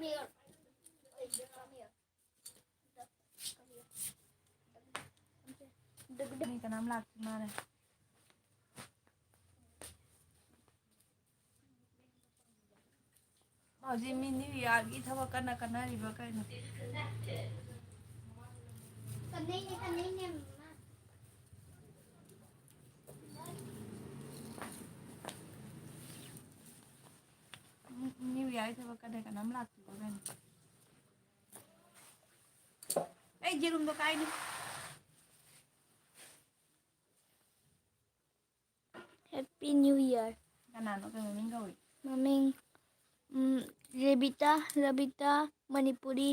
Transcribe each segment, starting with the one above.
นี่กับน้ำหลักมาเลยเอาจิมินี่อยากอีทว่ากันนะกันนะรีบกันนะนี่อยากอีทว่ากันนะกันน้ำหลักอยู่กันเอ้ยจิรุมตัวใครนี่ Happy New Year. Kanano kay maming gawin? Maming Rabita, Manipuri.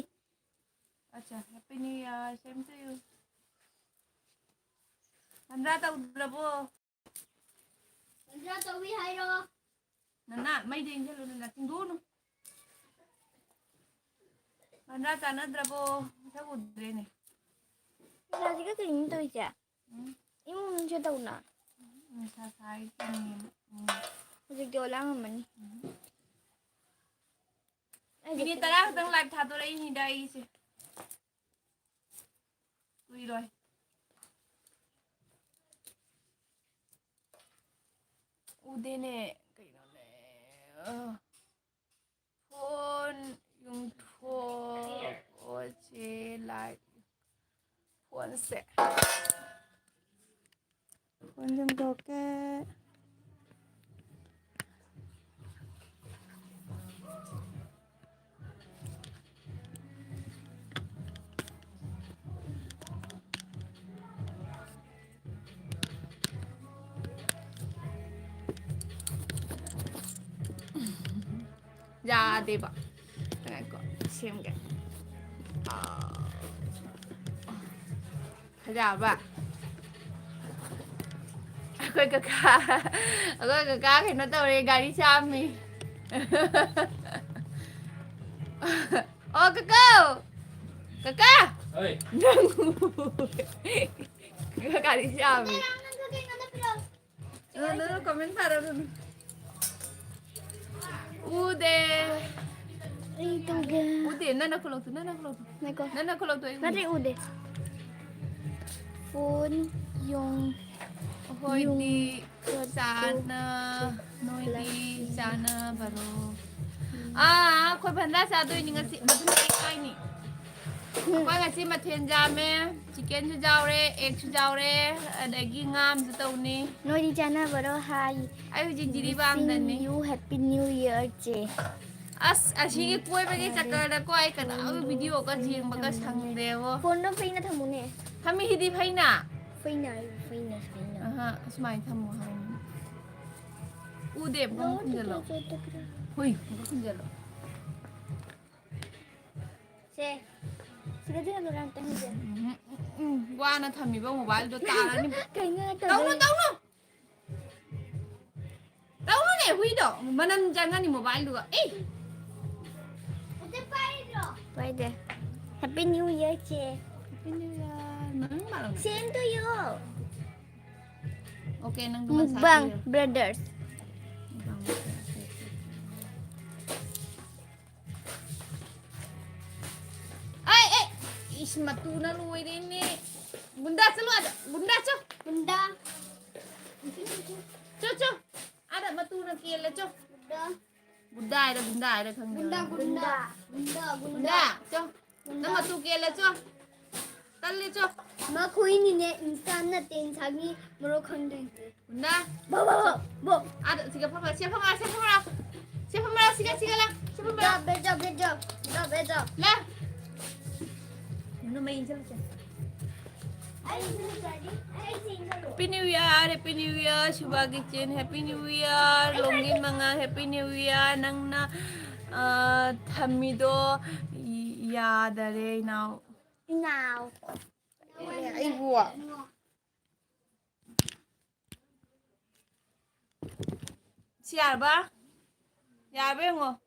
Acha, Happy New Year. Same to you. Nandrata udrabo. Nandrata uwi hayro. Nana, may din jalo na natin duno. Nandrata nadrabo. Sa udre ni. Lagi ka tingin to siya. Imo nun siya daw na. Sa side ni. Kasi wala naman. Ini tara tang live tha to rai ni dai se. Tui rồi. Ude ne cái nó ne. Phone yung thua o che live. Phone se. Phone yung to ke. Dạ đi bà cái này có xem kìa dạ bà cái cá thì nó tao đi gà đi xăm đi ô cá ơi gà đi xăm đi nó comment vào đâu Ude. Ito ga. Ude, nanakulog to. Nako. Nanakulog to. Nari ude. Phone yung Hoy di sana noy di sana baro. Khoi bhanda sa doi ni ngasi madun kai ni. Khoi ngasi mathen jame chicken chu jaure egg chu jaure adagi ngam chu tawni. Noi di jana baro hi. Ai jinjiri bam dan ni. You Happy New Year che. Asigi koi bagi chakara ko ai kana video ka jing baga sangde wo. Phone no pay na thamune. Thami hidi phaina. Phaina. Smile thamo hain. Ude bang kunjalo. Hui, bang kunjalo. Se. Sige din ano lang tayo dyan. Wana thami ba mobile do tara ni. Kaya nga ito. Tau no. Tau no ne hui do. Manan jangan ni mobile do. Pwede. Happy New Year che. Happy New Year. Nang malang. Same to you. Okay nang Mukbang brothers. Is matuna luwi din ni. Bunda selu ada. Bunda co. Bunda. Co. Ada matuna kile co. Bunda ada khang. Bunda co. Na matu kile co. Talli co. Ma koi ni ne insan na ten sangi moro khande. Bunda. Bo. Ada siapa pama. Siapa mara siga lah. Siapa mara. Bejo. Lah. Ano may injal siya? Happy New Year, Shubagichin, Happy New Year, Longin mga Happy New Year, nang na thamido yadare now. Ay buwa. Siya ba? Yabe ngo.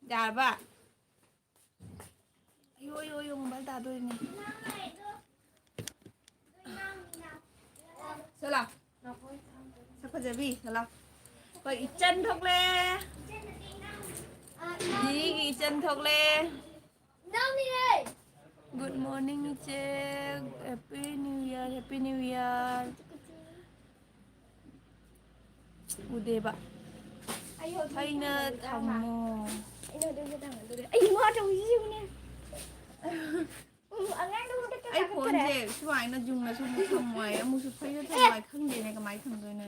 Dạ ba. Yo mobile ta đôi này. Sao nào? Sao ꯐꯖꯕꯤ ꯂꯥꯛ ꯑꯩꯈꯣꯏ ꯏꯆꯟ ꯊꯣꯛꯂꯦ ꯖꯤꯒꯤ ꯏꯆꯟ ꯊꯣꯛꯂꯦ good morning 이제 해피 뉴 이어 우대봐 ꯑꯩꯅ ꯊꯝꯃꯣ ꯑꯩ ꯃꯥ ꯇꯧꯁꯤꯕꯅꯦ ꯑꯩ ꯐꯣꯟꯁꯦ ꯁꯨꯃꯥꯏꯅ ꯖꯨꯡꯅꯁꯨ ꯑꯃꯨꯛ ꯊꯝꯃꯣꯏ ꯑꯃꯨꯛꯁꯨ ꯐꯩꯅ ꯊꯝꯃꯣꯏ ꯈꯪꯗꯦꯅꯦ ꯀꯃꯥꯏꯅ ꯊꯝꯗꯣꯏꯅꯣ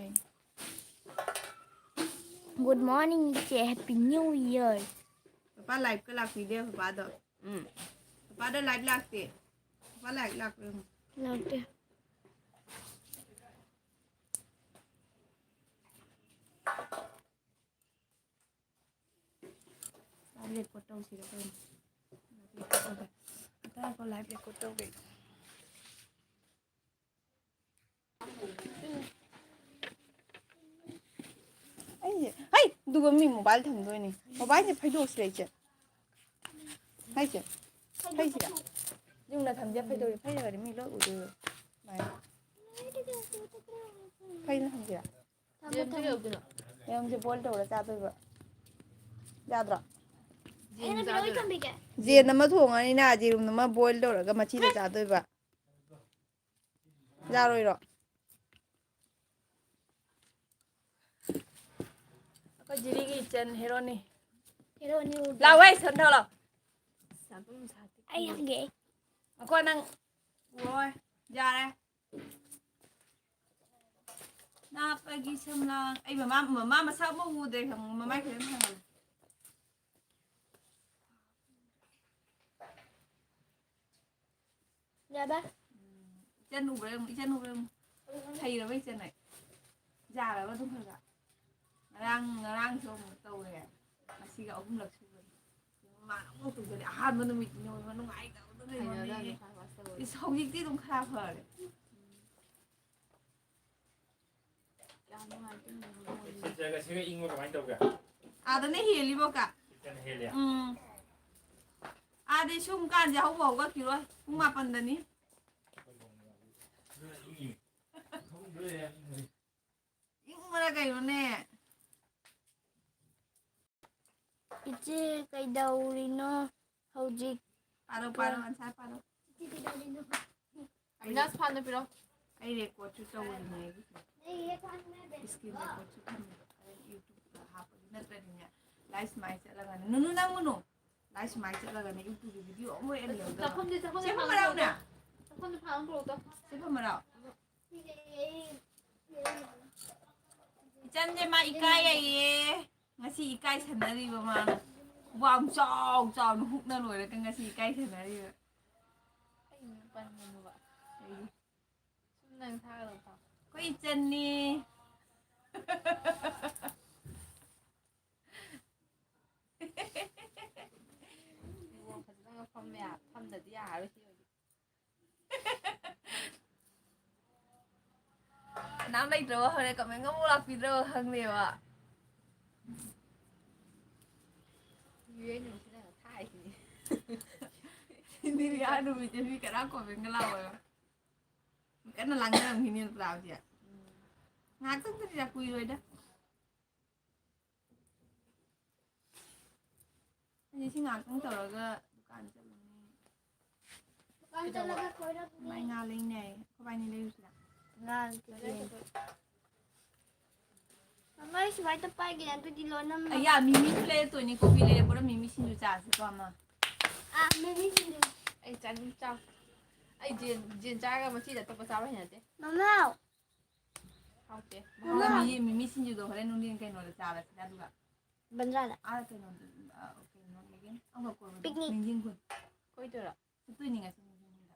Good morning chị Happy New Year ꯄꯄꯥ ꯂꯥꯏꯐꯀ ꯂꯥꯛꯄꯤꯗꯦ ꯄꯄꯥꯗꯣ ꯄꯄꯥꯗꯣ ꯂꯥꯏꯐ ꯂꯥꯛꯇꯦ ꯄꯄꯥ ꯂꯥꯏꯐ ꯂꯥꯛꯄ꯭ꯔꯣ Lagde Live record tꯧꯁꯤꯔ ꯀꯩꯅꯣ ꯑꯇꯥ ꯂꯥꯏꯐ ꯔꯦꯀꯣꯔꯗ ꯇꯧꯒꯦ ꯑꯩꯁꯦ ꯍꯩ ꯑꯗꯨꯒ ꯃꯤ ꯃꯣꯕꯥꯏꯜ ꯊꯝꯗꯣꯏꯅꯦ ꯃꯣꯕꯥꯏꯜꯁꯦ ꯐꯩꯗꯣꯛꯁꯤꯔ ꯑꯩꯁꯦ ꯍꯩꯁꯦ ꯐꯩꯁꯤꯔ ꯌꯨꯝꯗ ꯊꯝꯖꯦ ꯐꯩꯗꯣꯛꯁꯦ ꯐꯩꯔꯒꯗꯤ ꯃꯤ ꯂꯣꯏ ꯎꯗꯣꯏꯕ ꯐꯩꯅ ꯊꯝꯁꯤꯔ ꯌꯦꯔꯨꯝꯁꯦ ꯕꯣꯏꯜ ꯇꯧꯔ ꯆꯥꯗꯣꯏꯕ ꯌꯥꯗ꯭ꯔꯣ ꯖꯦꯟ ꯑꯃ ꯊꯣꯡꯉꯅꯤꯅ ꯌꯦꯔꯨꯝ ꯑꯃ ꯕꯣꯏꯜ ꯇꯧꯔꯒ ꯃꯆꯤꯗ ꯆꯥꯗꯣꯏꯕ ꯌꯥꯔꯣꯏꯔꯣ ꯑꯩꯈꯣꯏ ꯖꯤꯔꯤꯒꯤ ꯏꯆꯟ ꯍꯦꯔꯣꯅꯤ ꯂꯥꯛꯑꯣ ꯁꯟꯊꯣꯛ ꯂꯥꯛꯑꯣ Ay hangge ꯑꯩꯈꯣꯏ ꯅꯪ ꯎꯔꯣꯏ ꯌꯥꯔꯦ ꯅꯥꯞꯄꯒꯤ ꯁꯝꯂꯥꯡ ꯑꯩ ꯃꯃꯥ ꯃꯁꯛ ꯑꯃ ꯎꯗ꯭ꯔꯦ ꯃꯃꯥꯏ ꯈꯤꯇꯪ ꯊꯪꯍꯜꯂꯦ Dạ 이젠 우브레 이젠 우브레 ꯊꯩꯔꯕ 이젠 ꯌꯥꯔꯕ ꯑꯗꯨꯝ ꯈꯔ ꯉꯔꯥꯡꯁꯨ ꯑꯃꯨꯛ ꯇꯧꯔꯦ ꯉꯁꯤꯒ ꯑꯍꯨꯝꯂꯛ ꯁꯨꯕꯅꯤ ꯃꯥꯅ ꯑꯃꯨꯛ ꯇꯧꯗꯣꯏꯅꯤ ꯑꯍꯥꯟꯕ ꯅꯨꯃꯤꯠꯇꯨꯅ ꯑꯣꯏꯕ ꯅꯨꯡꯉꯥꯏꯇꯕꯗꯨꯅ ꯍꯧꯖꯤꯛꯇꯤ ꯑꯗꯨꯝ ꯈꯔ ꯐꯔꯦ ꯖꯒꯁꯤꯒ ꯏꯪꯕ ꯀꯃꯥꯏꯅ ꯇꯧꯒꯦ ꯑꯥꯗꯅ ꯍꯦꯜꯂꯤꯕꯣꯀ ꯍꯦꯜꯂꯦ ꯑꯥꯗꯤ ꯁꯨꯝ ꯀꯥꯟꯁꯦ ꯍꯧꯕ ꯍꯧꯒꯠꯈꯤꯔꯣꯏ ꯄꯨꯡ 8ꯗꯅꯤ ꯏꯪꯕꯔ ꯀꯩꯅꯣꯅꯦ Iche kaidaurino hojik ꯄꯥꯔꯣ ꯑꯟꯁꯔ ꯄꯥꯔꯣ ꯑꯕꯤꯅꯥꯁ ꯐꯥꯟꯗ ꯄꯤꯔꯣ ꯑꯩ ꯔꯦꯀꯣꯔꯗꯁꯨ ꯇꯧꯔꯤꯅꯦ ꯏꯁꯀ꯭ꯔꯤꯟ ꯔꯦꯀꯣꯔꯗꯁꯨ ꯊꯝꯃꯦ ꯌꯨꯇ꯭ꯌꯨꯕꯇ ꯍꯥꯞꯄꯗꯤ ꯅꯠꯇ꯭ꯔꯗꯤꯅꯦ ꯂꯥꯏ ꯁꯨꯃꯥꯏꯅ ꯆꯠꯂꯒꯅꯦ ꯅꯨꯅꯨ ꯅꯪꯉꯨꯅꯨ ꯂꯥꯏ ꯁꯨꯃꯥꯏꯅ ꯆꯠꯂꯒꯅꯦ ꯌꯨꯇ꯭ꯌꯨꯕꯀꯤ ꯚꯤꯗꯤꯑꯣ ꯑꯃ ꯑꯣꯏꯅ ꯌꯧꯗꯕ ꯁꯦꯝꯕ ꯃꯔꯥꯎꯅ ꯆꯥꯛꯈꯨꯝꯗ ꯐꯥꯟ ꯄꯨꯔꯛꯇꯣ ꯁꯦꯝꯕ ꯃꯔꯥꯎ 이짠제 마 이까이에 ngasi 이까이 산다리고 마 ꯋꯥꯝ ꯆꯥꯎ ꯆꯥꯎꯅ ꯍꯨꯛꯅ ꯂꯣꯏꯔꯒ ngasi 이까이 산다리고 ꯑꯩ ꯄꯟꯒꯅꯨꯕ ꯁꯨꯝ ꯅꯪ ꯊꯥꯒꯗꯕ ꯀꯣꯏ 이짠니 ꯐꯖꯅ ꯐꯝꯗꯗꯤ ꯌꯥꯔꯣꯏ ꯁꯤ ꯑꯣꯏꯗꯤ ꯀꯅꯥꯝ ꯂꯩꯇ꯭ꯔꯕ ꯍꯧꯔꯦ ꯀꯃꯦꯟꯒ ꯑꯃꯨꯛ ꯂꯥꯛꯄꯤꯗ꯭ꯔꯕ ꯈꯪꯗꯦꯕ ꯌꯨꯑꯦꯟ ꯅꯨꯃꯤꯠꯁꯤꯅ ꯊꯥꯏꯁꯤꯅꯤ ꯁꯤꯟꯗꯤꯔꯤꯌꯥ ꯅꯨꯃꯤꯠꯁꯦ ꯃꯤ ꯀꯅꯥꯝ ꯀꯣꯃꯦꯟꯒ ꯂꯥꯛꯑꯣꯏꯕ ꯀꯟꯅ ꯂꯥꯡꯅꯔꯝꯈꯤꯅꯤ ꯄ꯭ꯔꯥꯎꯁꯦ ꯉꯥꯏꯍꯥꯛꯇꯪꯗꯅꯤꯗ ꯀꯨꯏꯔꯣꯏꯗ ꯑꯩ ꯁꯤ ꯉꯥꯏꯍꯥꯛꯇꯪ ꯇꯧꯔꯒ ꯗꯨꯀꯥꯟ ꯆꯠꯂꯅꯤ ꯃꯥꯏ ꯉꯥ ꯂꯩꯅꯦ ꯑꯩꯈꯣꯏꯕꯥꯏꯅꯤ ꯂꯩꯔꯨꯁꯤꯔ Mama sumai to pai gina tu di lona ma 야 미미도 레토니 코피 레보라 미미 신주 짜스 또 아마 Ah mami sindu ꯑꯩ ꯆꯥꯅꯤꯡ ꯆꯥꯎ ꯑꯩ ꯖꯦꯟ ꯆꯥꯔꯒ ꯃꯆꯤꯗ ꯑꯇꯣꯞꯄ ꯆꯥꯕ ꯍꯩꯅꯗꯦ Mama ꯍꯥꯎꯇꯦ 미미 신주도 그래 눈이 그냥 짜라스다 누가 Bandrada 아 그냥 그냥 얘기 아무 거 Picnic. 민진군 ꯀꯣꯏꯗꯣꯏꯔꯣ 뚜이니가 생긴다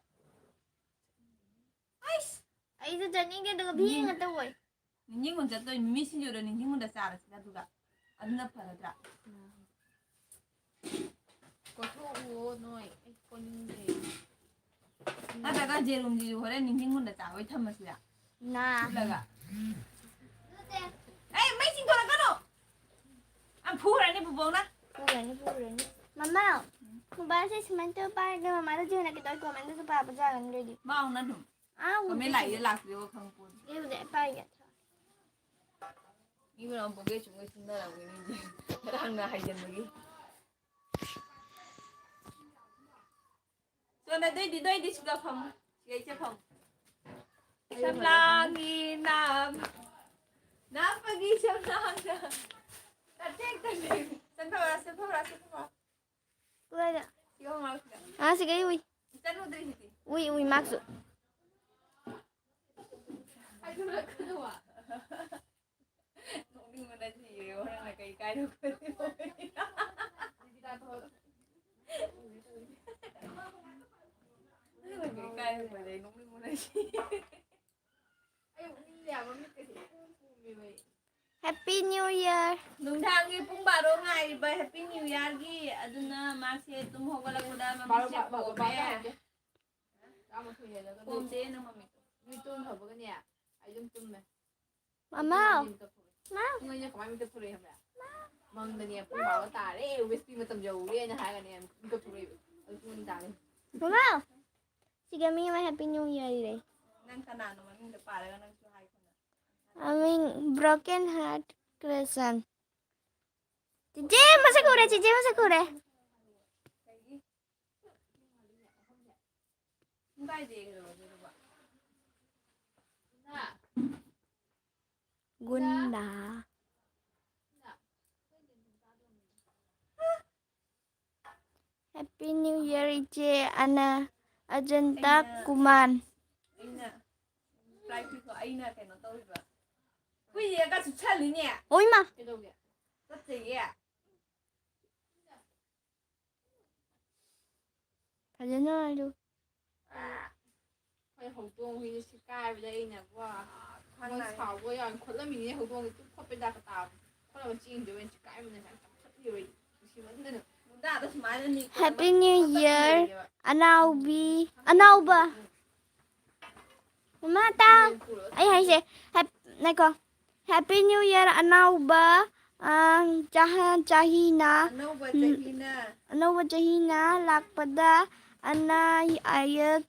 아이씨 Ai sa jani ke do bhi nga to oi 민진군 저 또 미미 신주를 민진군다 짜라스다 누가 안나 파라드라 ꯀꯣꯏꯊꯣꯛꯎꯑꯣ ꯅꯣꯏ ꯑꯩ ꯀꯣꯏꯅꯤꯡꯗꯦ 나다가 제롬지 그래 민진군다 짜고 탐마시야 Na 불러가 에이 메신 돌아가노 안 부으라니 부봉나 Purani Mama Mama sa sumai to pai ga mama to jina ke to comment to pa pa ja gan ready 마오나 좀 Ah 그러면 라이에 락리고 강본 Yêu de pai ga 이분 안 보게 중에 신나라고 있는지 항나 하이젠들이. 저는 너희들 지가 방 지가 이제 방. 샴랑이 나쁘기 샴랑다. 센터라. Ui, 이거 막 à, sige, ui. 짠로들이 있지. Ui, Max. 아이고 나 그거 와. 농민만 하지. orang nak kai đâu có. 니가 더 Kai đâu phải đấy 농민만 하지. 아유 니야 뭐 밑에 왜 Happy New Year. 농장이 뽕바로 nga이 바 해피 뉴 이어기 아두나 마세 tum 호갈라고다 마미세 뽀메. 아무 소리야 내가 뽀메 나 마미. 좀 가보겠냐 아좀 좀매 Mama. người nhà của anh mình tập hả mong là nhà cũng bảo tả đấy biết gì mà tầm dầu đi nhà hai cái này tập thuri ở chung tả đi Mama. Sige, may Happy New Year dire. Nang kana naman hindi para nang suhay ko na. Aming broken heart crescent. Cici, masak udah, Cici, masak udah. Hindi di ko ba. na Gunda. Happy New Year, Ice, Ana, Ajanta, Kuman. Ina. Fly ko ay na kay no to ba. Kuy ka su chali ni. Ôi mà. cái đâu kìa Tất gì à. Phải đến nơi luôn. hay hậu tuông thì sẽ cài vào đây nè qua Khoan nó này. xào qua rồi khuẩn là mình hậu tuông thì phát bên đa cái tàu có là chiên rồi mình sẽ cài mình phải phát rồi chỉ vẫn thế nữa Munda to smile ni. Happy New Year, Anaubi. Anauba. Mama tao. Ấy hay gì? Này con. Happy New Year, Anauba. Chahina. Ano ba tahina? Anauba Chahina. Lakpada. Ana ayak.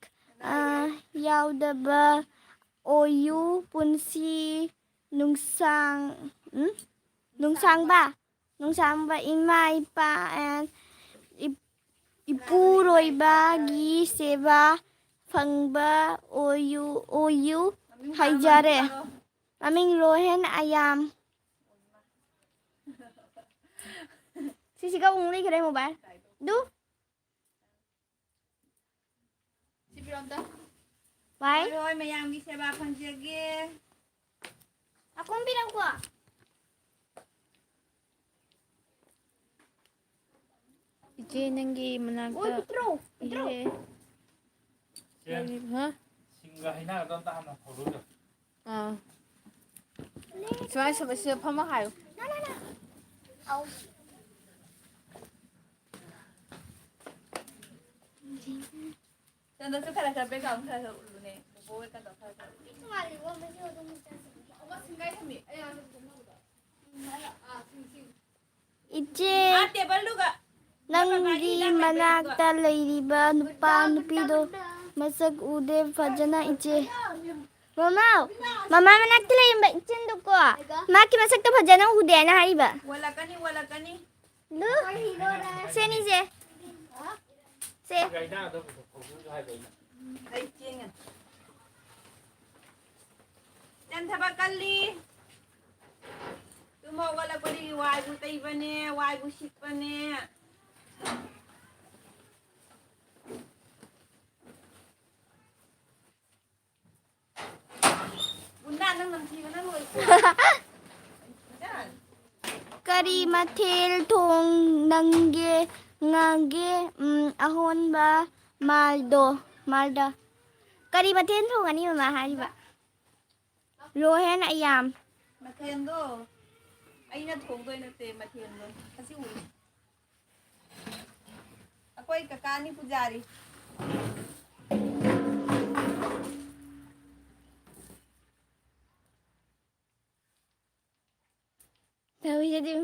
Yaudaba. Oyu. Punsi. Nungsang. Nungsang ba? Nungsang ba? Ima, Ipa, and Ipu rồi ba, Gi, Seba, Phang ba, Oyu, hay jare. Aming Rohen Ayam. Sisi kau ungli kira mo ba? Du? chị biết không ta Why? Rồi mày yang bisa ba phang jage. Ako ang bilang ko. Ije nanggi managta. Uy, Petro. Ije. Hả? Singgah na doon ta mo hulu. ờ 좋아해서 맛있어 파마하요 Au. Tanda su kala kabe ka kala ulu ne. Bo ka ta kala. 엄마 생각이 미 아니 안 된다 아 싱싱 Ije Ah, tebal lu ka. nanggi managta layriba nupa nupido masag ude fajana ije. Mama, mama managta layriba ijen ko. Maki masag ta fajana ude na hariba. Wala ka ni. Lu? Se ni se. Se. Singgah na doon hulu hai vậy. Ay chingan. Yan thaba kalli. Tumo wala ko di wai bu tai bane, wai bu shik bane. Bunda nang nang thi na loi ko. Yan. Kari mathil thong nangge ngage ahon ba malda. Kari mathil thong ani mama hariba. Rohen ayam. Matendo. Ay na thongdoy na te matendo. Kasi uli. Ako ay kakani pujari. Tahu jadi.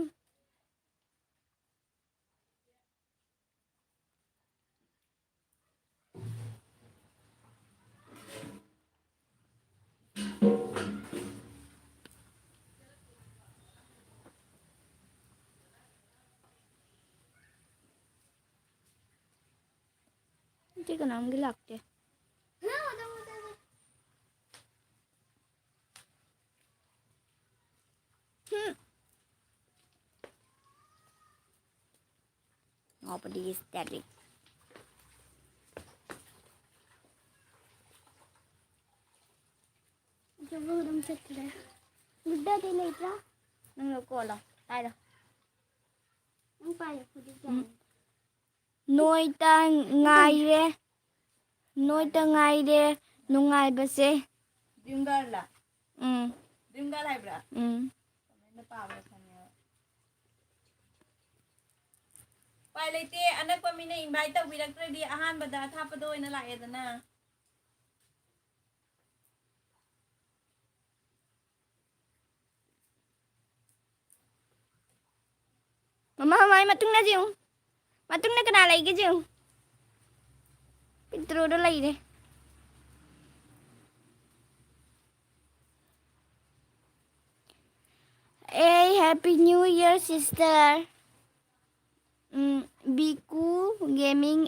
ꯍꯧꯖꯤꯛꯇꯤ ꯀꯅꯥꯝꯒꯤ ꯂꯥꯛꯇꯦ Nobody is static. Jabudam chatre. Gudda de letra. Nang lo ko lo. Tai lo. Nang pa yo khudi ja. Noi ta ngai re. Noi ta ngai re. Nungai ba se. Dream girl la. Mm. Dream girl hai bra. Mm. Na pa ba khanya. Pai leite anak pa mina invite ta biraktradi ahan bada thapado ina la edana. Mama hamai matung na jiu. Matung na kana lai ke jiu. Pitro do lai de. Hey, Happy New Year, sister. Biku Gaming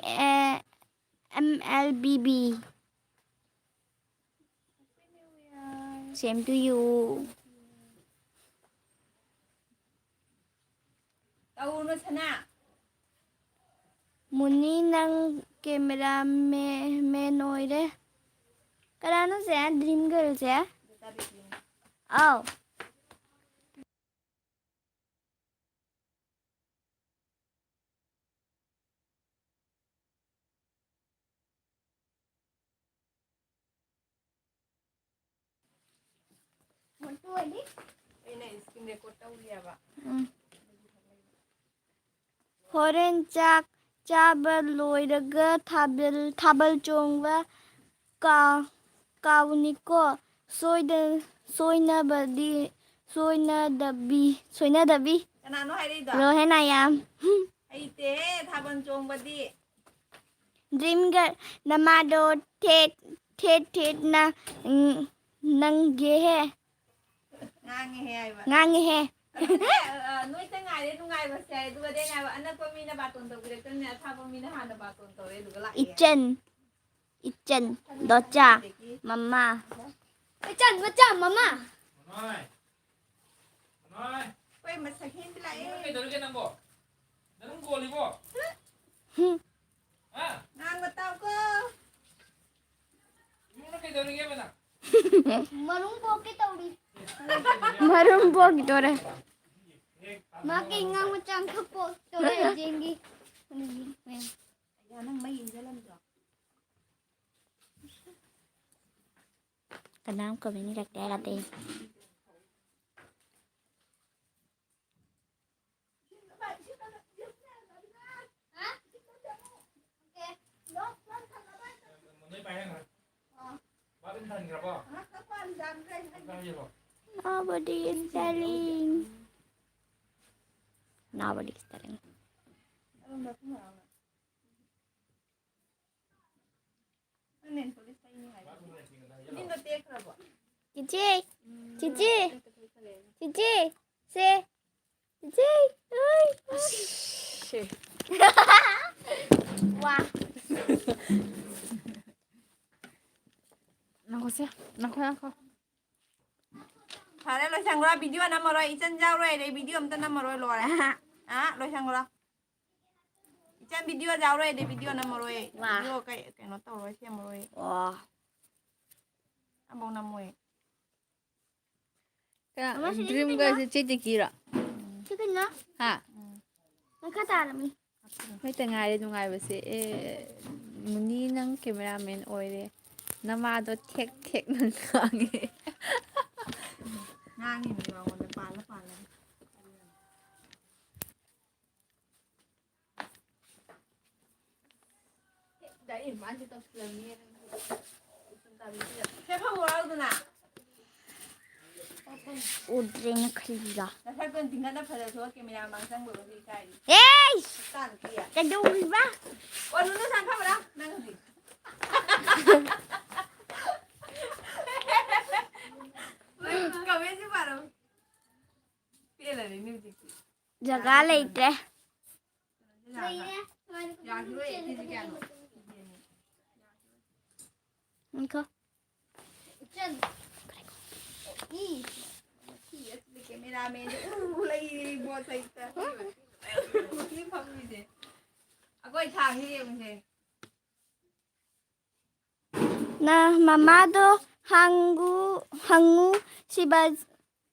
MLBB. Same to you. Tau no sana. Muni nang camera me noire. Karano se Dream Girl se. Oh. Ina screen record tau liya ba. Horen chak chabal loiraga thabal chongwa kauniko soina dabi Kanano hai ri do. rohenayam Ai te thaban chong badi. Dream Girl namado thet na nangge he Ngang he ai ba. ngang he Noi ta ngai de nungai ba sai du ga de ngai ba anak pa mina ba ton to biraktra ne thapa mina hana ba ton to re du ga la. Ichen docha mama Ichen mama Nói. Nói. Pai ma sakhin la Nó e. cái đó cái năm bộ. Nó không gồ đi bộ. À. Ngang ba tau ko. Nó cái đó cái bên nào. marum po gitore makingang macam kapo tore jengi Ya nang mai jalan do. kanam ko bini rakte rate Nó bay hả? Ba bên thành gặp không? Bao nhiêu rồi? nobody is telling nobody is telling Nen police tai ni hai. Nin do tek ra ba. Cici se Cici ơi wah Nako. Thare lo sang ra video na mo roi chen jau roi de video am ta na mo roi lo ra. À, lo sang ra. Chen video jau roi de video na mo roi. Video cái nó tao roi xem mo roi. wah Abong na mo e. Dream Girl se chiti kira. chicken na Ha. nakata lami May tangay nungai ba si muni ng cameraman oire. Namado tek ng kangi. Ngang ni mi ba ngon pa la. Dai man ti tos lang ni. Ke pha mo ra du na. udre na khalira Na sa kon tinga na phala so ke mi na mang sang bo bi kai. hey Tan ki ya. kaduri ba O nu nu sang pha ba nang di. Kami si paro. Pila ni ni di. jaga leite Ya ki ro e ti ji kan. 이거. 짠. 이. 이 카메라맨. lấy bùa thịt. Cái phong gì vậy? À coi thằng gì vậy? 나 마마도 한국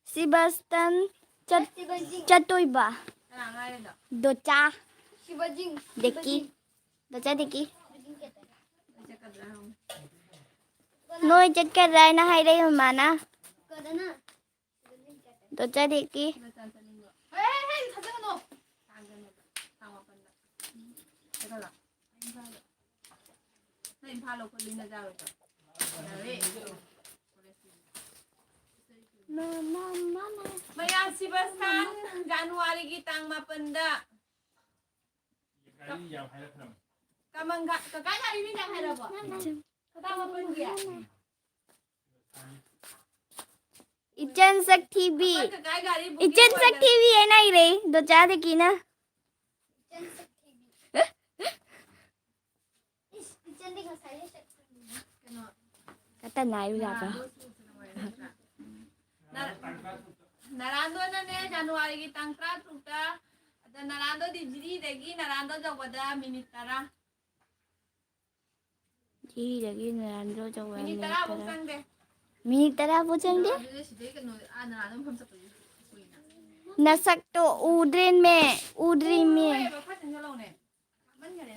시바스탄 짜토이바. Thằng ai đây đó? 도짜 Shivajing. 데끼. 도짜 데끼. Chắc là không. 너희 chất rai nó hay đây mà na. 도짜 데끼. Ê, ê, thằng cái nó. Thằng mà phân đó. Cái đó là. Này pha lô con linh ra rồi. Đấy. 마마마마. Maya Sibastan Januari gitang mapenda. Kali yang hai lah Kamang kakak hari ini dah ada apa? Kata mapendi ya? 이젠색 TV. Kakak hari 이젠색 TV है ना रे दोचा देखी ना. kata naik apa? Narando na ne Januari gitang tratuta. Ada narando di jiri degi narando jawada minitara. Ji lagi nerando coba Minitara bukan deh. Minitara bujang deh. Nasak to udrin me. Bapak tinggal ne. Mana ne?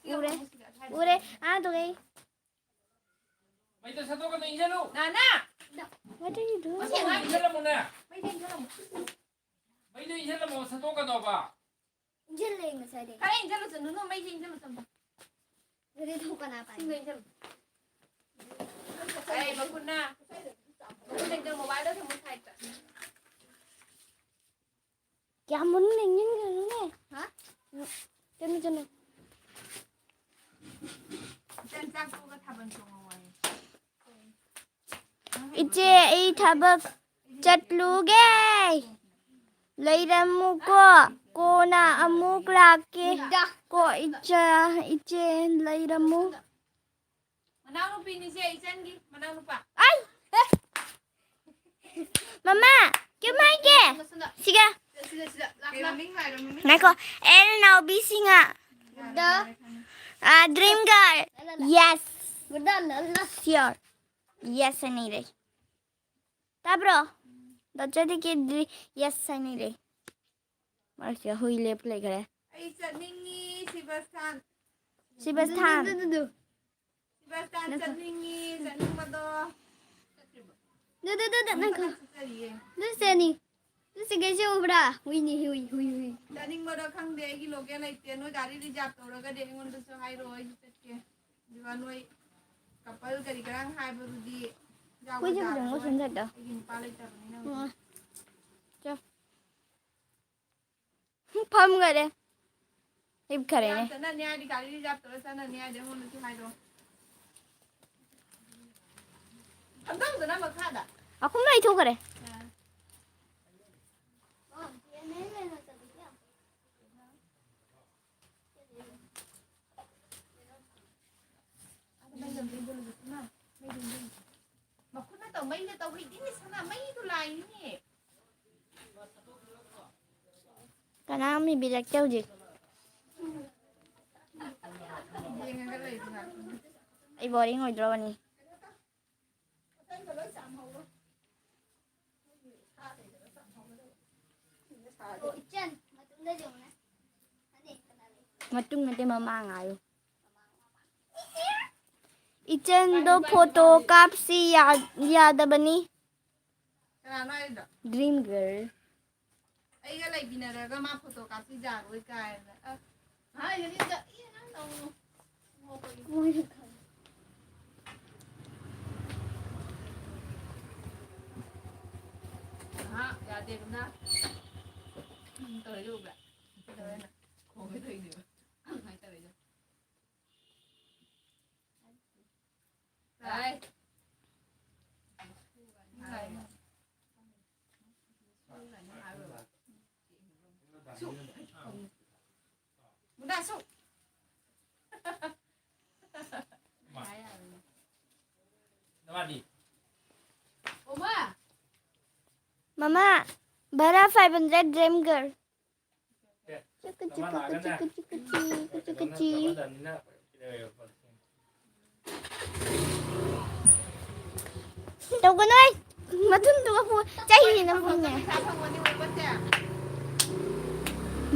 Ure. Ure. Ah tuh gay. Mai tu satu kan injil lu. Nana. What are you doing? Injil lah mana? Mai tinggal mo. Mai tu injil lah mau satu kan apa? Jeleng saya deh. Kalian tinggal sana no mai tinggal sana. Jadi tahu kenapa? Tinggal. Eh, bakun na. Bakun tinggal mobile dah semua thay tak. क्या मन नहीं है ना? हाँ? चलो चलो. Tentang aku ke taban sungai. 이제 이 타박 잣루게 레이라무고 꼬나 아무그라게 고 이제 레이라무. Mana lupa ini sih, Isan gi. Mana lupa? 아이! 마마! 그만게! 시가 Kira ming hai, ming. 나이거 엘나 비싱아 아 드림걸 yes sure yes 아니래 따브로 너 저렇게 yes 아니래 말이야 후일레 플레이 그래 Isan ningi, Sibastan. 시바스탄 Sibastan, Isan ningi, Isan ning mado. 나이거 Sari. 누세니 누세 계셔 오브라 후이니 후이 Isan ning mado kang de gi loge lai te no dari di jap to raga de ngon to so hai roi tetke. Diwa noi kapal kari karang hai bu di. 후이 좀 이런 거 존재다 Igin palai tar ni na. 팜 그래 입 가래네 Sana nya di kari di jap to sana nya de ngon to hai ro. Antang to na makhada. 아 콤라이 ቶ 그래 Bakun na to may na to hindi ni sana may tulay ni. 까나미 비작 떼우지 Hindi nga galay na. 이 머리 ngồi 들어가니 맞둥한테 망아요 이젠도 포토 값이 야다 보니 Kana na ida. 드림 걸 Ay galay binaraga ma photo kasi jar oi kai. Ha yun ida. Iyan ang Ha, ya de na. Tới được lại. Tới nè. Không cái thời nữa. Hai tới rồi. Đây. Đây. Muốn đa số. Mama, Bara 500 Dream Girl. Chuka Sama chuka lah kan dah. chuka chuka chuka chuka Sama chuka. dan ni nak. Đâu có nói. Mà thân tụi phụ cháy gì nó phụ nhỉ. ชาพังวันนี้วันก็แจก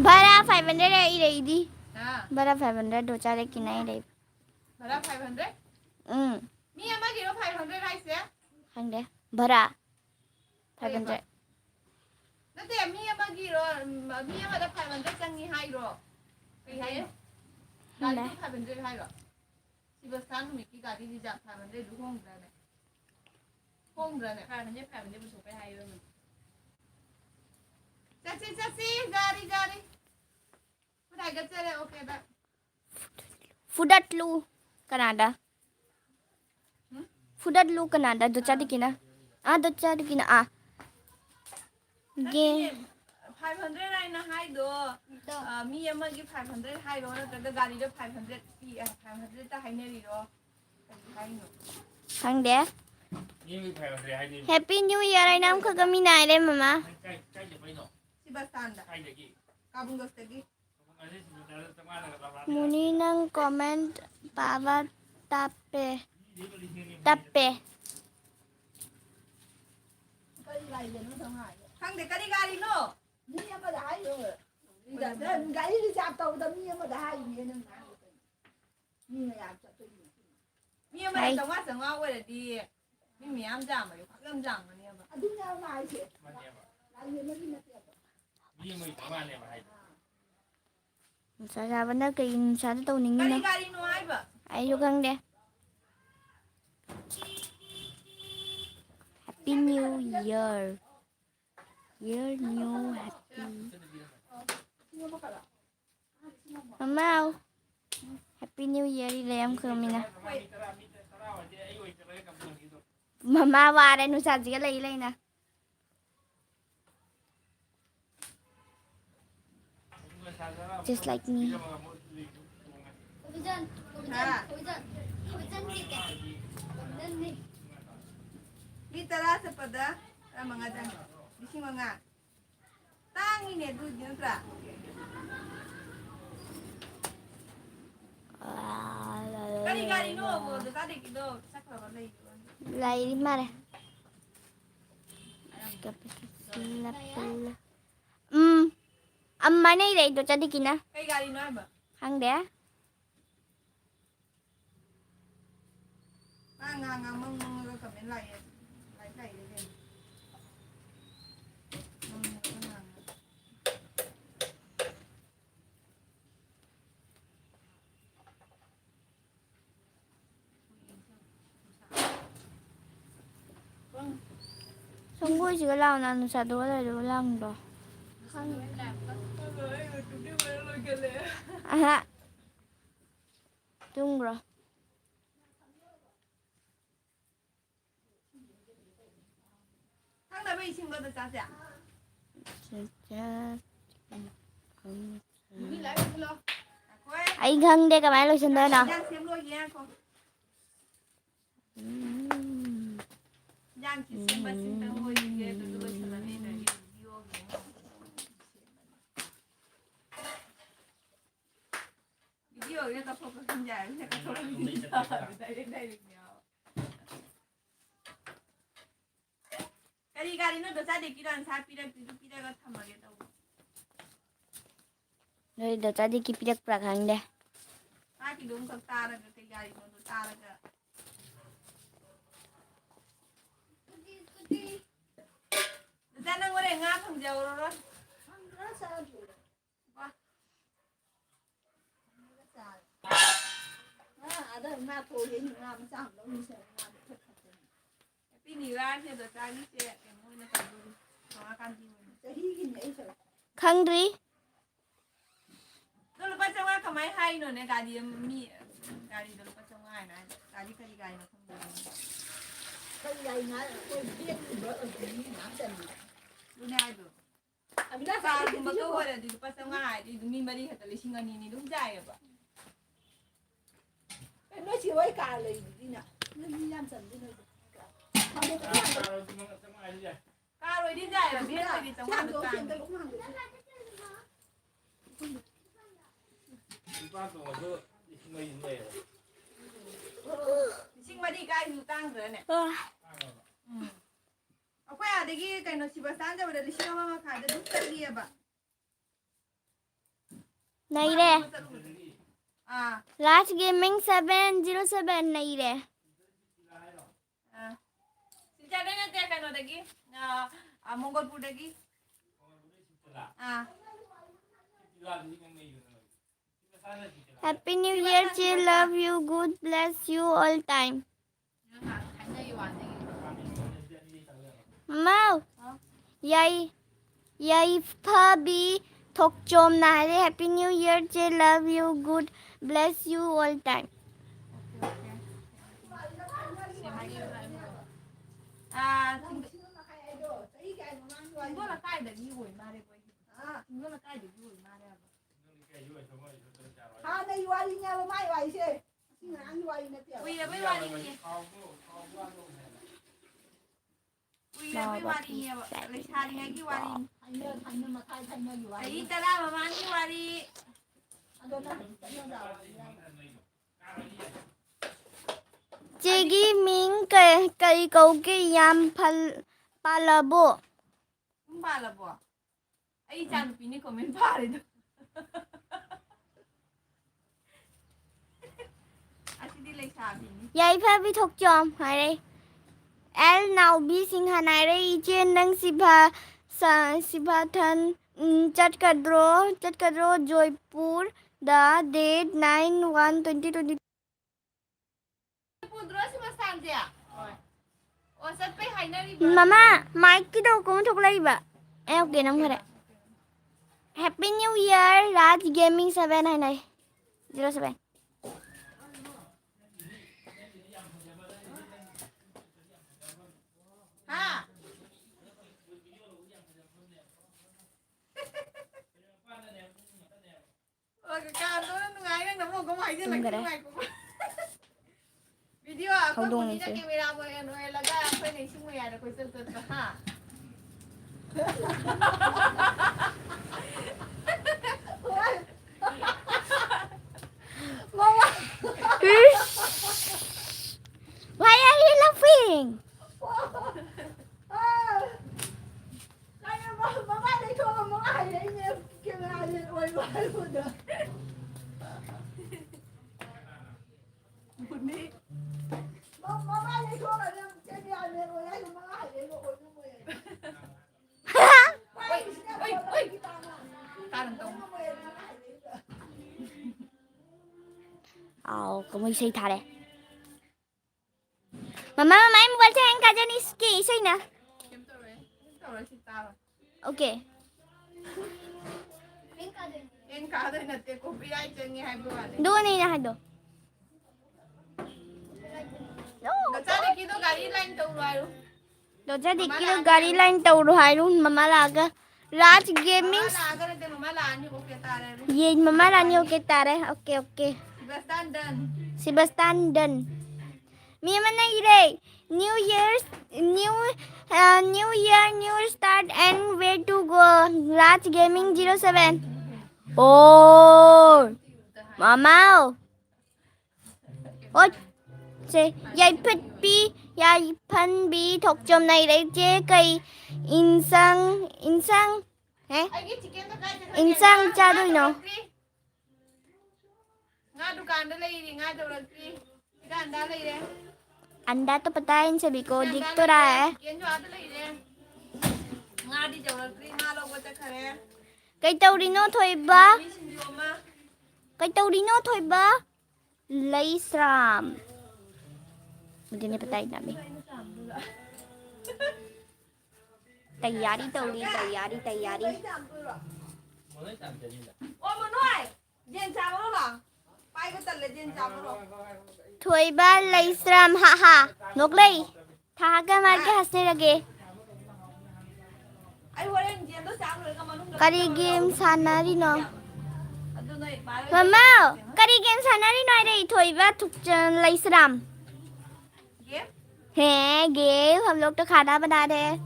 Bara 500 है इधर इधर. อ่า Bara 500 दो चार की नहीं रे. มาแล้ว500 มีเมื่อกี้เรา500ได้เสีย Hangde. Bara 500. นั่นแต่มีเมื่อกี้เรามีมาได้500จังงี้ให้หรอไปให้ได้500ให้หรอสิบสามมีกี่การที่จะ500ดูห้องได้เนี่ยห้องได้เนี่ย500มันส่งไปให้ด้วยมันจัดสิgariผู้ใดก็จะได้โอเคได้ Fudatlu Canada. Fudatlu Canada दो चार की ना. दो चार की ना. Ge. 500ได้นะให้ดูมีเมื่อกี้500ให้ดูแล้วแต่การีด้วย500ปี500จะให้เนี่ยดีหรอให้หนู Hangde. Ni mi phải là hai ni. Happy New Year ay nam ko kami na रे mama. Cai je pai no. สิบสามได้ Cai je ki. กาบุงโดสเตกี้ Ada sebentar sama nak kata. Muni nang comment pawa tape. Tape. ทางเด็กก็ได้การีโน่ นี่ยังไม่ได้เลยนี่เดินไกลที่จับตัวแต่นี่ยังไม่ได้นี่นึงนะนี่อยากจะตัวอยู่ มีอะไรจังว่าสังว่าเวลาดีมีมีอ้ำจังไหมพักอ้ำจังมาเนี่ยบ่ อันนี้ยังไม่เสร็จ Mana ya, Pak? อันนี้ไม่ได้เสร็จ Ni mai mana ya, Pak? Sa sa banda kay sa to ning การี na. การีน้อยบ่ Ayo kang de. Happy New Year. Year new happy. Mama. Happy New Year đi em khơm mình nè. Mama qua đây nó sạch gì cái lấy nè. Just like me. มีตราสปดาmgaจังดิสิmga tangi ne du din traการีโน่บ่ดูการีกิโดสักละบ่เลย Lấy đi mà này. Silap. Amma này đây đồ jadi kina. ไอ้การีน้อยบ่ Hang deh. งางมึงก็คอมเมนต์ไล่เลยSungguh sih kalau nanu satu ada dua lang doh. Aha. Tunggu. ทางไหนไปชิมก็จะจ้าจ้ะ Sejak. มีหลายคนเลย Ai gang deh kemana lu sendiri no? ย่างเสียมรวยแย่คนย่างคิดเสียมบัดสิตั้งรวยแย่ตัวตัวฉลาดเนี่ยดีโอเคดีโอเนี่ยก็พบกันใหญ่เนี่ยก็พบกันใหญ่ได้เนี่ยการีโน่ตัวจ้าเด็กกี่วันชาปีได้ก็ทำมาเยอะตัว Rồi đồ tadi kipidak prakang deh. ป้ากี่ดวงกับตาแล้วก็การีโน่ตัวตาแล้วก็จ้านั่งวันไหนงาทำเจ้าหรอ อันนั้นมาโผล่เห็นงามสร้างแล้วมีเสร็จงาม ปีนี้ร้านเชื่อตัวจ้านี่เจ๊เอ็มมือในการดูของอาการจริง จะที่กินไหนเสร็จ Hungry? ตัวลูกป้าจะว่าทำไมให้หนูในการดีมีการดีตัวลูกป้าจะว่านะการดีการมาทั้งหมด ก็ใหญ่นะคนเรียกเบอร์นี้น้ำเต็ม ดูในไอ้ดูอันนี้ตาดูมาตัวหัวเดียวลูกป้าจะว่าดีดูมีมาดีเหตุลิชิงอันนี้นี่ดูใจอ่ะปะ เป็นน้อยชิวไว้การเลยนี่นะนี่ยามสั่นที่นี่ Kalau cuma ada je. Ca rồi đi dạy là biết rồi thì trong xem ăn được đồ càng. xem cái lúc hàng được 이번 또 그, 이거. Sinh mà đi cái dù tăng rồi này. 와, Ở quay à đây cái nó chỉ bớt sáng rồi để xin mà khai được đúng cái gì bà. 나 이래. À. 라지 게이밍 707 나 이래. À. Xin chào đến đây cái nó đây à Mongolpur đây. À. Happy New Year, Jill. Love you. God bless you all time. Mau. Yay Fabi thok chom na hai. Happy New Year, Jill. Love you. God bless you all time. À, thấy cái nó mang rồi chúng là cái để đi hồi mà đây quay. À, chúng là cái để đi hồi mà đây. à đây qua đi nha mai vậy chứ xin là ăn quay nè tiểu Quỳ là với hoa đi nhỉ? Quỳ là với hoa đi nhỉ? Lấy cha đi ngay cái hoa đi. thành nhưng mà thay nhau nhiều Đấy, ta ra mà mang cái hoa đi. ăn đồ ăn đồ Jiggy Ming cây cầu cái yam palabo. Không bà là bỏ. Ấy chàng bị những comment bà đấy được. À chị đi lấy trà bị. Yay Fabi thok chom hai đây. El nào bi sing hanai đây trên nang sipa than chat kadro Joypur the date 9/1/2020. Pudro si Masan dia. O sat pe hai na ri. Mama, mic ki đâu cũng thuộc lấy bà. Em ok nắm rồi. Happy New Year, Raj Gaming 7 hai này. 07. Ha. Ôi cái ca nó ngái đang nằm không mày chứ mày không mày cũng. Video à, con đi ra camera với anh nói là cái phải này xin mày à, coi chân chân ha. Why are you laughing? cái mà mai đây thôi mà ai đấy nha kêu ai lên ôi ôi luôn được Buồn đi. mà mai đây thôi là trên nhà lên ôi ai mà ai đấy ôi ôi Ôi. Ta đừng tung. Có mấy xây thà đấy. Mama, em buat saya yang kajian iski, saya na. Kiếm tao rồi xin tao. Ok. Em cá đây là tiền của bị ai chơi nghe hai bữa này. Dua ni na hado. Nó cha đi kia tôi gari line tàu rồi luôn. Doja dikilo gari line tàu hai luôn mama laga. Raj Gaming. Mama là cái này mama là như có kia ta đây. Ye mama la ni okay tare. Okay okay. Bestan dan. Sebastian done. Mi mana ire? New Year, new start and where to go? Raj Gaming 07. Oh, Mama. Ôi, yai pan bi thuộc chom này đấy chế cây insang, hả? Insang cha đôi nó. Nga dukaan dah lagi, nga jauh lagi. Kita anda lagi deh. Anda तो पता है इन सभी को दिख तो रहा है. Kian jauh ada lagi deh. Nga di jauh lagi, nga lo buat cakap. Cây tàu đi nó thôi ba. Ni sinjo ma. Cây tàu đi nó thôi ba. Lấy sram. मुझे नहीं पता इतना भी. तैयारी Oh menuai. Jen campur lah. Pai ke terle jen campur. thôi ba lấy sram ha ha. नोक ले. था का मार के हंसने लगे. Ai boleh jen tu campur ke mana? करी गेम साना री नो. Aduh naik balik. मम्मा करी गेम साना री नो रे thôi ba थुक lấy sram. Game? है गेम हम लोग तो खाना बना रहे हैं.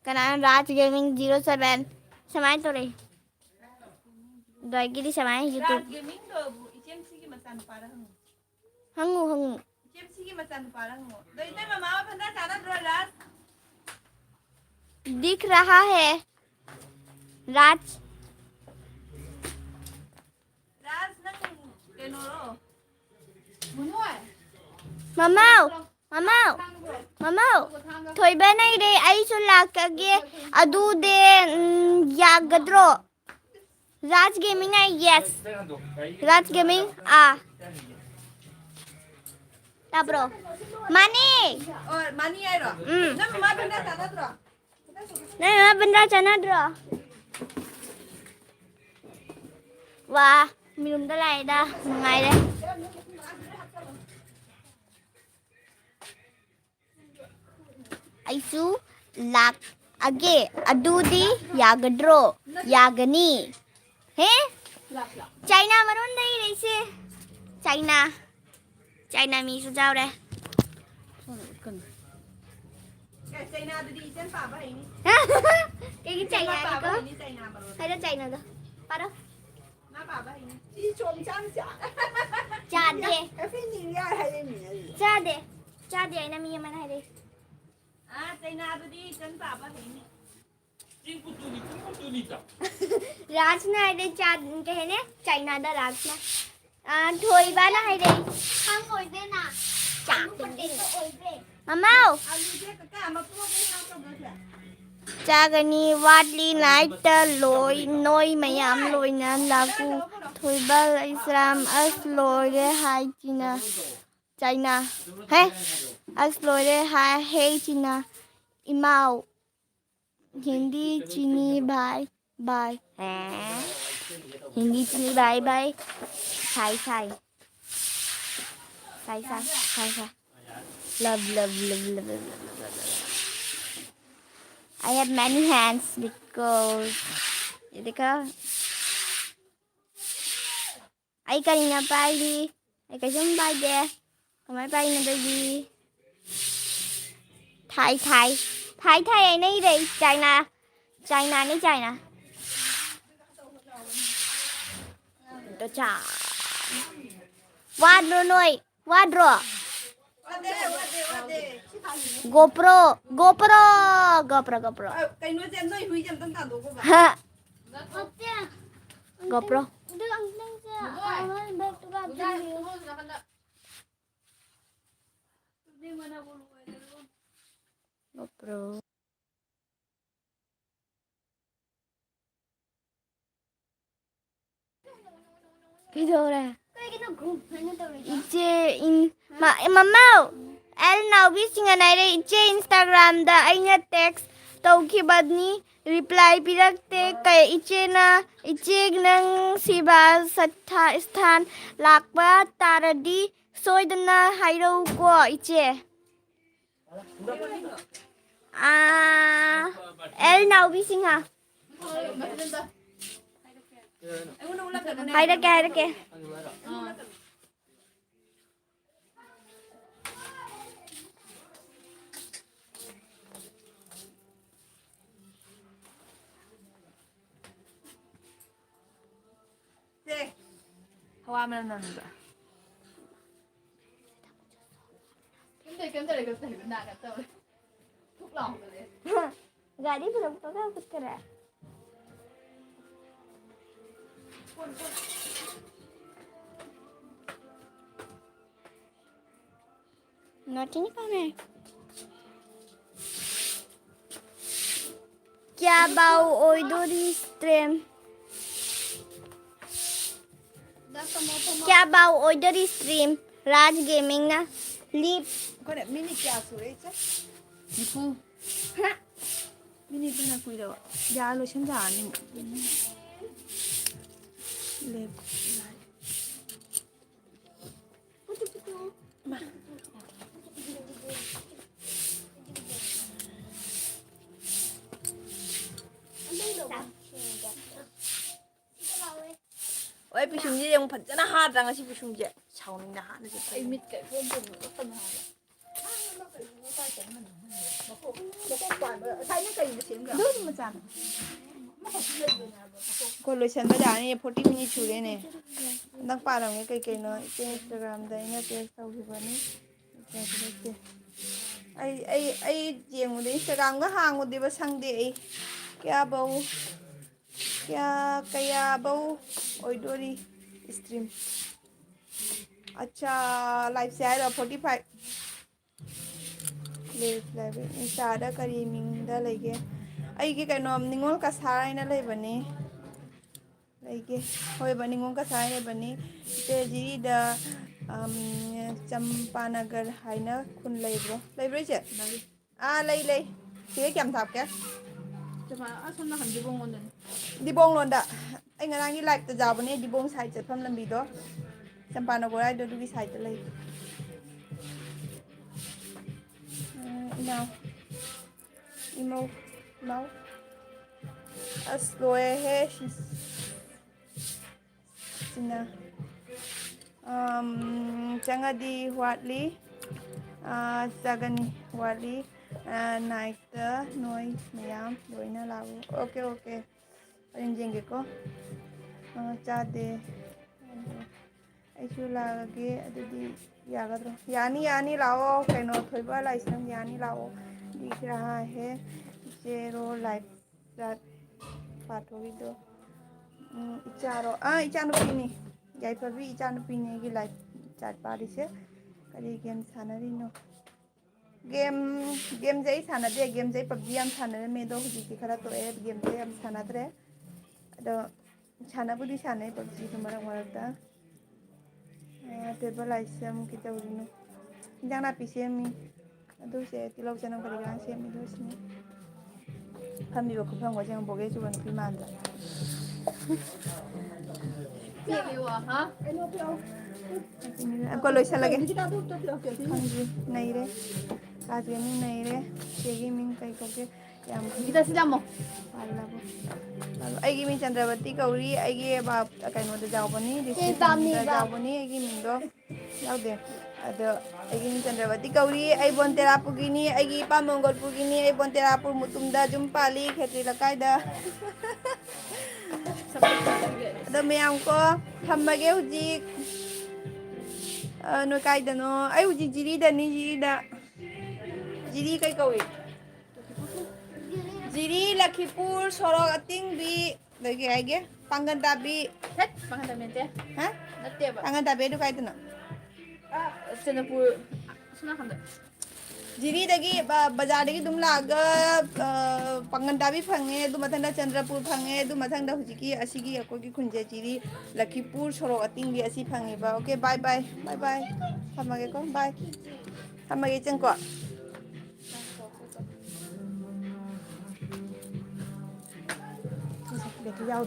Kana Raj Gaming 07 Samai to đây. Rồi cái đi Samai YouTube. Raj Gaming do ichem sigi masan para hang. Hangu. Ichem sigi masan para hang. Do ite mama phanda chana dro Raj. दिख रहा है राज Raj nang kenoro. mamaw thôi bên này đây ai số là cái adu de yagadro Raj Gaming này yes Raj Gaming ta bro money Oh mani ai ro. Na mama phanda chana dro. này mà bên ra chana rồi wow mình đã lại đã ngày đấy Aisu lak age adudi yagadro yagani he China maron đây đấy chứ China mi số giao đây Cái China đi chen pa ba ni. cái China Pa này ba có ni China ba ro. hay là China đó pa đâu Na pa ba ni. Đi trộm trang giả. cha đi Cái phim gì ra hay là gì? cha đi anh mi mà này đi Ah China đi chen pa ba ni. 찡꾸뚜니 있다. Raj này đây cha cái này China đó Raj này thôi ba nó hay đi không ngồi bên nào chả Mamau Alu je ka ma pu cái nào trong đó. cha cái ni vát li nai ta lôi nôi mày am lôi na là cu thôi ba Islam as lôi để hai China hey as lôi để hai hey China imau Hindi chini bye Hindi chini bye sai love I have many hands because देखा ai kanina bay đi ai cái giống bay đè còn máy bay này đây đi thay ai này đây China này China đó chả What rồi GoPro Cái nuôi chen nuôi huy chen tân tàn đồ của bà. ha GoPro GoPro cái đồ này 이제 mamau el nào biết xin này đây 이제 Instagram da anh nhớ text tàu khi bật ní reply pirakte kay iche na iche nang siba sthan lakba taradi soidana hairo ko iche el nào biết xin ha hay đó kìa 하와면 나는 거야. 깜짝이야 나갔다 오래 푹 나온 거네 गाड़ी पर तो क्या कुछ कर रहा है naughty नहीं कौन है क्या बाउ ओइडोरी स्ट्रीम क्या बाउ ओइडोरी स्ट्रीम राज गेमिंग ना leap Con này mini kẹo xuống đấy chứ. 이쁘. 미니 하나 구이려. 야로 천자 아니. 네. Ôi bị sung gì em phải cho nó hát rằng là chỉ bị sung gì. Cháu nó hát nó chỉ phải. mít cái phone của nó phân hào ꯊꯥꯏꯅ ꯀꯩꯅ ꯁꯦꯝꯒ꯭ꯔ ꯑꯗꯨꯝ ꯃꯆꯥꯅ ꯀꯣ ꯂꯣꯏꯁꯟꯕ ꯌꯥꯅꯤ 40 minute ꯁꯨꯔꯦꯅꯦ ꯅꯪ ꯄꯥꯔꯝꯒꯦ ꯀꯩ ꯀꯩꯅꯣ ꯏꯆꯦ ꯏꯟꯁꯇꯥꯒ꯭ꯔꯥꯝꯗ ꯑꯩꯅ ꯇꯦꯛꯁ ꯇꯧꯈꯤꯕꯅꯤ ꯑꯩ ꯌꯦꯡꯉꯨꯗꯦ ꯏꯟꯁꯇꯥꯒ꯭ꯔꯥꯝꯒ ꯍꯥꯡꯉꯨꯗꯦꯕ ꯁꯪꯗꯦ ꯑꯩ ꯀꯌꯥꯕꯧ ꯑꯣꯏꯗꯣꯔꯤ ꯏꯁꯇ꯭ꯔꯤꯝ ꯑꯠꯆꯥ ꯂꯥꯏꯐꯁꯦ ꯍꯥꯏꯔꯣ 45 ꯏꯟꯁꯇꯥꯗ ꯀꯔꯤ ꯃꯤꯡꯗ ꯂꯩꯒꯦ ꯑꯩꯒꯤ ꯀꯩꯅꯣ ꯅꯤꯉꯣꯜ ꯀꯁꯥꯔ ꯍꯥꯏꯅ ꯂꯩꯕꯅꯤ ꯂꯩꯒꯦ ꯍꯣꯏꯕ ꯅꯤꯉꯣꯜ ꯀꯁꯥꯔ ꯂꯩꯕꯅꯤ ꯏꯆꯦꯖꯤꯗ ꯆꯝꯄꯥꯅꯒꯔ ꯍꯥꯏꯅ ꯈꯨꯟ ꯂꯩꯕ꯭ꯔꯣ ꯏꯆꯦ ꯂꯩ ꯁꯤꯒ ꯀꯌꯥꯝ ꯊꯥꯞꯀꯦ ꯑꯁꯣꯝ ꯅꯥꯀꯟ ꯗꯤꯕꯣꯡꯉꯣꯟꯗꯅꯤ ꯗꯤꯕꯣꯡꯂꯣꯟꯗ ꯑꯩ ꯉꯔꯥꯡꯒꯤ ꯂꯥꯏꯞꯇ ꯌꯥꯎꯕꯅꯦ ꯗꯤꯕꯣꯡ ꯁꯥꯏꯠ ꯆꯠꯐꯝ ꯂꯝꯕꯤꯗꯣ ꯆꯝꯄꯥꯅꯒꯣꯔ ꯍꯥꯏꯗꯣ ꯑꯗꯨꯒꯤ ꯁꯥꯏꯠꯇ ꯂꯩ ꯏꯃꯧ ꯑꯁ ꯂꯣꯏꯔꯦꯍꯦ ꯁꯤꯅ ꯆꯪꯉꯗꯤ ꯋꯥꯠꯂꯤ ꯆꯒꯅꯤ ꯋꯥꯠꯂꯤ ꯅꯥꯏꯠꯇ ꯅꯣꯏ ꯃꯌꯥꯝ ꯂꯣꯏꯅ ꯂꯥꯛꯎ ꯑꯣꯀꯦ ꯑꯩ ꯌꯦꯡꯒꯦꯀꯣ ꯆꯥꯗꯦ ꯑꯩꯁꯨ ꯂꯥꯛꯑꯒꯦ ꯑꯗꯨꯗꯤ ꯌꯥꯒꯗ꯭ꯔꯣ ꯌꯥꯅꯤ ꯂꯥꯛꯑꯣ ꯀꯩꯅꯣ ꯊꯣꯏꯕ ꯂꯥꯏꯁ꯭ꯔꯝ ꯌꯥꯅꯤ ꯂꯥꯛꯑꯣ दिख रहा है जेरो लाइफ पाठोगिदो इचारो इचानुपीनी याइफबी इचानुपीनी की लाइफ चाट पारिसे करी गेम सानरिनो गेम जे सानदे गेम जे पबजी याम सानरे मेदो हुजिकी खरा तो ए गेम जे याम सानद्रे अदो सानाबुदी साने पबजी को मरकता टेबल लाइसम की तौरिनो जाना पीसेमी ꯑꯗꯨꯁꯦ ꯇꯤꯜꯍꯧ ꯆꯅꯝ ꯀꯔꯤ ꯀꯔꯥ ꯁꯦꯝꯃꯤꯗꯣ ꯁꯤꯅꯤ ꯐꯝꯃꯤꯕ ꯈꯨꯐꯝꯒꯁꯦ ꯕꯣꯒꯦ ꯆꯨꯕ ꯅꯨꯄꯤ ꯃꯥꯟꯗ꯭ꯔꯥ ꯑꯃꯨꯛꯀ ꯂꯣꯏꯁꯜꯂꯒꯦ ꯈꯪꯗ꯭ꯔꯤ ꯅꯩꯔꯦ ꯀꯥꯖꯦ ꯃꯤꯡ ꯅꯩꯔꯦ ꯆꯦꯒꯤ ꯃꯤꯡ ꯀꯩ ꯀꯧꯒꯦ ꯌꯥꯝ ꯁꯤꯂꯝꯃꯣ ꯑꯩꯒꯤ ꯃꯤꯡ ꯆꯟꯗ꯭ꯔꯕꯇꯤ ꯀꯧꯔꯤ ꯑꯩꯒꯤ ꯀꯩꯅꯣꯗ ꯌꯥꯎꯕꯅꯤ ꯗꯤꯁꯀ꯭ꯔꯤꯞꯁꯟꯗ ꯌꯥꯎꯕꯅꯤ ꯑꯩꯒꯤ ꯃꯤꯡꯗꯣ ꯌꯥꯎꯗꯦ ꯑꯗꯣ ꯑꯩꯒꯤ ꯃꯤꯡ ꯆꯟꯗ꯭ꯔꯕꯇꯤ ꯀꯧꯔꯤ ꯑꯩ ꯕꯣꯟꯇꯦꯔꯥꯄꯨꯔꯒꯤꯅꯤ ꯑꯩꯒꯤ ꯏꯄꯥ ꯃꯪꯒꯣꯜꯄꯨꯔꯒꯤꯅꯤ ꯑꯩ ꯕꯣꯟꯇꯦꯔꯥꯄꯨꯔ ꯃꯇꯨꯡꯗ ꯌꯨꯝ ꯄꯥꯜꯂꯤ ꯈꯦꯇ꯭ꯔꯤ ꯂꯩꯀꯥꯏꯗ ꯑꯗꯣ ꯃꯌꯥꯝ ꯀꯣ ꯊꯝꯃꯒꯦ ꯍꯧꯖꯤꯛ ꯅꯣꯏ ꯀꯥꯏꯗꯅꯣ ꯑꯩ ꯍꯧꯖꯤꯛ ꯖꯤꯔꯤꯗꯅꯤ ꯖꯤꯔꯤ ꯀꯩ ꯀꯧꯏ ꯖꯤꯔꯤ ꯂꯛꯈꯤꯄꯨꯔ ꯁꯣꯔꯣꯛ ꯑꯇꯤꯡꯕꯤ ꯂꯩꯒꯦ ꯍꯥꯏꯒꯦ ꯄꯥꯡꯒꯟ ꯇꯥꯕꯤ ꯄꯥꯡꯒꯟ ꯇꯥꯕꯤ ꯑꯗꯨ ꯀꯥꯏꯗꯅꯣ ꯆꯅꯄꯨꯔ ꯁꯣꯝꯅꯥꯀꯟꯗ ꯖꯤꯔꯤꯗꯒꯤ ꯕꯖꯥꯔꯗꯒꯤ ꯑꯗꯨꯝ ꯂꯥꯛꯑꯒ ꯄꯥꯡꯒꯟ ꯇꯥꯕꯤ ꯐꯪꯉꯦ ꯑꯗꯨ ꯃꯊꯪꯗ ꯆꯟꯗ꯭ꯔꯄꯨꯔ ꯐꯪꯉꯦ ꯑꯗꯨ ꯃꯊꯪꯗ ꯍꯧꯖꯤꯛꯀꯤ ꯑꯁꯤꯒꯤ ꯑꯩꯈꯣꯏꯒꯤ ꯈꯨꯟꯖꯦ ꯖꯤꯔꯤ ꯂꯛꯈꯤꯄꯨꯔ ꯁꯣꯔꯣꯛ ꯑꯇꯤꯡꯕꯤ ꯑꯁꯤ ꯐꯪꯉꯦꯕ ꯑꯣꯀꯦ ꯕꯥꯏ ꯊꯝꯃꯒꯦꯀꯣ ꯕꯥꯏ ꯊꯝꯃꯒꯦ ꯏꯆꯟꯀꯣ ꯌꯥꯎꯗ꯭ꯔꯦ